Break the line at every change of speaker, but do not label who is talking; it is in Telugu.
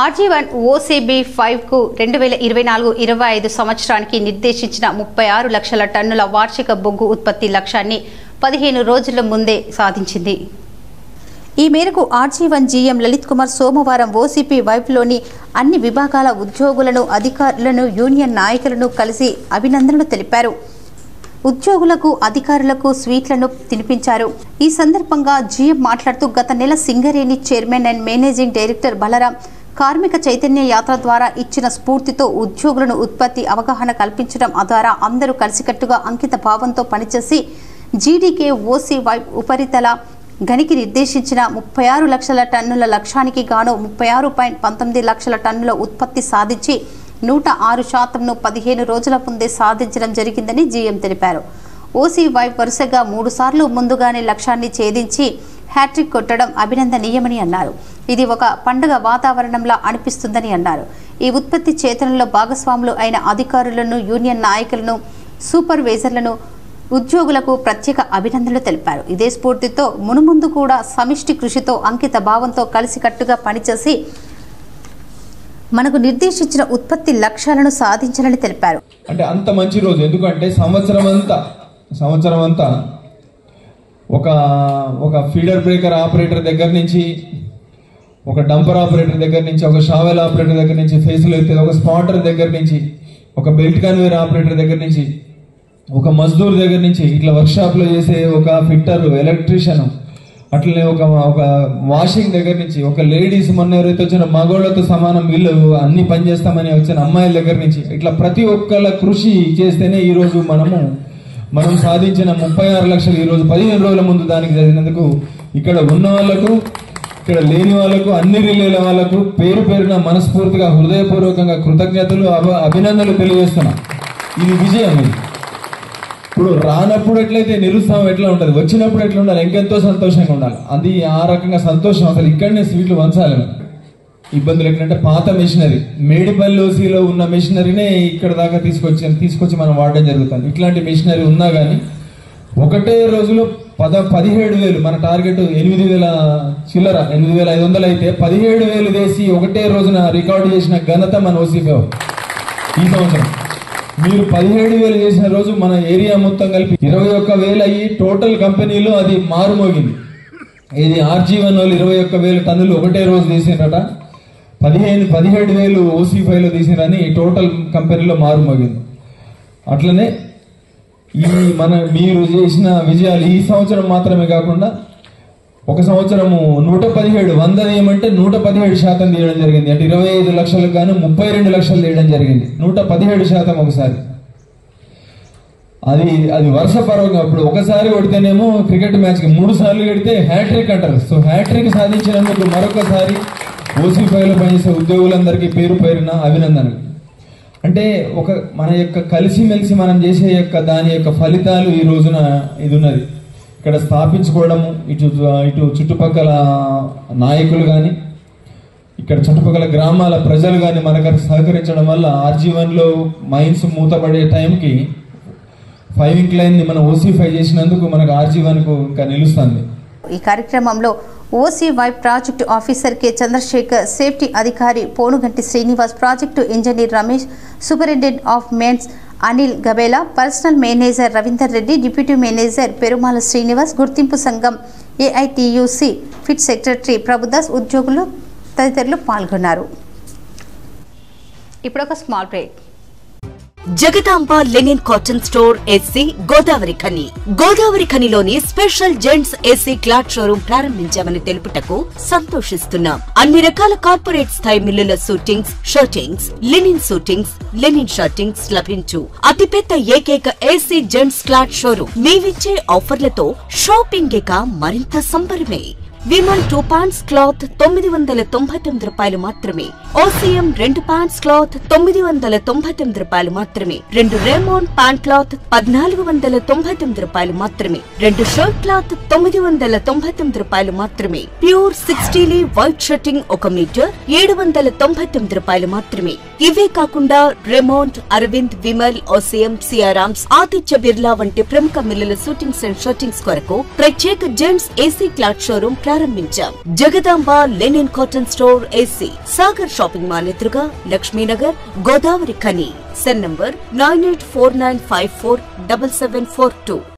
RG1 OCB5 కు 2024-25 సంవత్సరానికి నిర్దేశించిన 36 లక్షల టన్నుల వార్షిక బొగ్గు ఉత్పత్తి లక్ష్యాన్ని 15 రోజుల ముందే సాధించింది. ఈ మేరకు RG1 GM లలిత్ కుమార్ సోమవారం OCB5లోని అన్ని విభాగాల ఉద్యోగులను, అధికారులను, యూనియన్ నాయకులను కలిసి అభినందనలు తెలిపారు. ఉద్యోగులకు, అధికారులకు స్వీట్లను తినిపించారు. ఈ సందర్భంగా GM మాట్లాడుతూ గత నెల Singareni chairman and managing director Balram కార్మిక చైతన్య యాత్ర ద్వారా ఇచ్చిన స్ఫూర్తితో ఉద్యోగులను ఉత్పత్తి అవగాహన కల్పించడం ద్వారా అందరూ కలిసికట్టుగా అంకిత భావంతో పనిచేసి GDK OC5 ఉపరితల గనికి నిర్దేశించిన 36 లక్షల టన్నుల లక్ష్యానికి గాను 36.19 లక్షల టన్నుల ఉత్పత్తి సాధించి 106%ను 15 రోజుల ముందే సాధించడం జరిగిందని GM తెలిపారు. OC5 వరుసగా 3 సార్లు ముందుగానే లక్ష్యాన్ని ఛేదించి హ్యాట్రిక్ కొట్టడం అభినందనీయమని అన్నారు. ఇది ఒక పండుగ వాతావరణంలా అనిపిస్తుందని అన్నారు. ఈ ఉత్పత్తి చేతనంలో భాగస్వాములు అయిన అధికారులను, యూనియన్ నాయకులను, సూపర్వైజర్లను, ఉద్యోగులకు ప్రత్యేక అభినందనలు తెలిపారు. ఇదే స్ఫూర్తితో మునుముందు కూడా సమిష్టి కృషితో అంకిత భావంతో కలిసికట్టుగా పనిచేసి మనకు నిర్దేశించిన ఉత్పత్తి లక్ష్యాలను సాధించాలని తెలిపారు.
అంటే అంత మంచి రోజు, ఎందుకంటే సంవత్సరం అంతా ఒక ఫీడర్ బ్రేకర్ ఆపరేటర్ దగ్గర నుంచి, ఒక డంపర్ ఆపరేటర్ దగ్గర నుంచి, ఒక షావెల్ ఆపరేటర్ దగ్గర నుంచి, ఫేస్లో ఎత్తే ఒక స్పాటర్ దగ్గర నుంచి, ఒక బెల్ట్ కన్వేర్ ఆపరేటర్ దగ్గర నుంచి, ఒక మజ్దూర్ దగ్గర నుంచి, ఇట్లా వర్క్షాప్లో చేసే ఒక ఫిట్టర్, ఎలక్ట్రీషియన్, అట్లనే ఒక వాషింగ్ దగ్గర నుంచి, ఒక లేడీస్ మొన్న ఎవరైతే వచ్చిన మగోళ్లతో సమానం వీళ్ళు అన్ని పని చేస్తామని వచ్చిన అమ్మాయిల దగ్గర నుంచి, ఇట్లా ప్రతి ఒక్కళ్ళ కృషి చేస్తేనే ఈరోజు మనం సాధించిన 36 లక్షలు ఈరోజు 15 రోజుల ముందు దానికి జరిగినందుకు ఇక్కడ ఉన్న వాళ్ళకు, ఇక్కడ లేని వాళ్ళకు, అన్ని రిలేల వాళ్ళకు పేరు పేరున మనస్ఫూర్తిగా హృదయపూర్వకంగా కృతజ్ఞతలు, అభినందనలు తెలియజేస్తున్నా. ఇది విజయం. ఇప్పుడు రానప్పుడు ఎట్లయితే నిరుత్సాహం ఎట్లా ఉంటుంది, వచ్చినప్పుడు ఎట్లా ఉండాలి, ఇంకెంతో సంతోషంగా ఉండాలి. అది ఆ రకంగా సంతోషం. అసలు ఇక్కడనే స్వీట్లు పంచాలి. ఇబ్బందులు ఎట్లంటే పాత మెషినరీ, మేడిపల్లి ఓసీలో ఉన్న మెషినరీనే ఇక్కడ దాకా తీసుకొచ్చి మనం వాడడం జరుగుతుంది. ఇట్లాంటి మెషినరీ ఉన్నా కానీ ఒకటే రోజులో 17,000, మన టార్గెట్ 8,000 చిల్లర, 8,500 అయితే 17,000 వేసి ఒకటే రోజున రికార్డు చేసిన ఘనత మన ఓసీలో ఈ సంవత్సరం. మీరు 17,000 చేసిన రోజు మన ఏరియా మొత్తం కలిపి 21,000 అయ్యి టోటల్ కంపెనీలో అది మారుమోగింది. ఇది RG1 వాళ్ళు 21,000 టన్నులు ఒకటే రోజు తీసినట, 17,000 OC5లో తీసిరని టోటల్ కంపెనీలో మారుమోగింది. అట్లనే మీరు చేసిన విజయాలు ఈ సంవత్సరం మాత్రమే కాకుండా ఒక సంవత్సరము 117, 100 ఏమంటే 117% తీయడం జరిగింది. అంటే 25 లక్షలకు గాను 32 లక్షలు తీయడం జరిగింది. 117% ఒకసారి. అది వర్ష పర్వంగా. ఇప్పుడు ఒకసారి కొడితేనేమో క్రికెట్ మ్యాచ్కి 3 సార్లు కొడితే హ్యాట్రిక్ అంటారు. సో హ్యాట్రిక్ సాధించినందుకు మరొకసారి OC5లో పనిచేసే ఉద్యోగులందరికీ పేరు పేరున అభినందనలు. అంటే మన యొక్క కలిసిమెలిసి మనం చేసే దాని యొక్క ఫలితాలు ఈ రోజున ఇది ఉన్నది. ఇక్కడ స్థాపించుకోవడము, ఇటు చుట్టుపక్కల నాయకులు కానీ, ఇక్కడ చుట్టుపక్కల గ్రామాల ప్రజలు కానీ మనకు సహకరించడం వల్ల RG1లో మైన్స్ మూతపడే టైంకి 5 ఇంక్లైన్ని మనం OC5 చేసినందుకు మనకు RG1కు ఇంకా నిలుస్తుంది.
ఈ కార్యక్రమంలో OC5 project officer K Chandrashekar, safety అధికారి Ponuganti Srinivas, project engineer Ramesh, superintendent of mains Anil Gabela, personal manager Ravinder Reddy, deputy manager Perumala Srinivas, గుర్తింపు సంఘం AITUC ఫిట్ సెక్రటరీ ప్రభుదాస్, ఉద్యోగులు తదితరులు పాల్గొన్నారు. ఇప్పుడు ఒక small break.
Jagadamba linen cotton store SC గోదావరి ఖనిలోని special gents SC cloth showroom ప్రారంభించామని తెలుపుటకు సంతోషిస్తున్నాం. అన్ని రకాల కార్పొరేట్ స్థాయి మిల్లుల సూటింగ్స్, షర్టింగ్స్, లెనిన్ షర్టింగ్స్ లభించు అతిపెద్ద ఏకైక SC జెంట్స్ క్లాత్ షోరూమ్. మేమిచ్చే ఆఫర్లతో షాపింగ్ ఇక మరింత సంబరమే. విమల్ 2 పాంట్స్ క్లాత్ 999 రూపాయలు మాత్రమే. OCM 2 పాంట్స్ క్లాత్ 999 రూపాయలు మాత్రమే. 2 రేమోన్ ప్యాంట్ క్లాత్ 1499 రూపాయలు మాత్రమే. 2 షర్ట్ క్లాత్ 999 రూపాయలు మాత్రమే. ప్యూర్ 60 వైట్ షర్టింగ్ 1 మీటర్ 799 రూపాయలు మాత్రమే. ఇవే కాకుండా రెమోంట్, అరవింద్, విమల్, OCM, సియారామ్స్, ఆదిత్య బిర్లా వంటి ప్రముఖ మిల్లుల షూటింగ్స్ అండ్ షర్టింగ్స్ కొరకు ప్రత్యేక జెంట్స్ AC క్లాత్ షోరూమ్ ప్రారంభించాం. Jagadamba linen cotton store SC, Sagar shopping mall ఎదురుగా, Lakshminagar, Godavarikhani. Cell number 9849547742.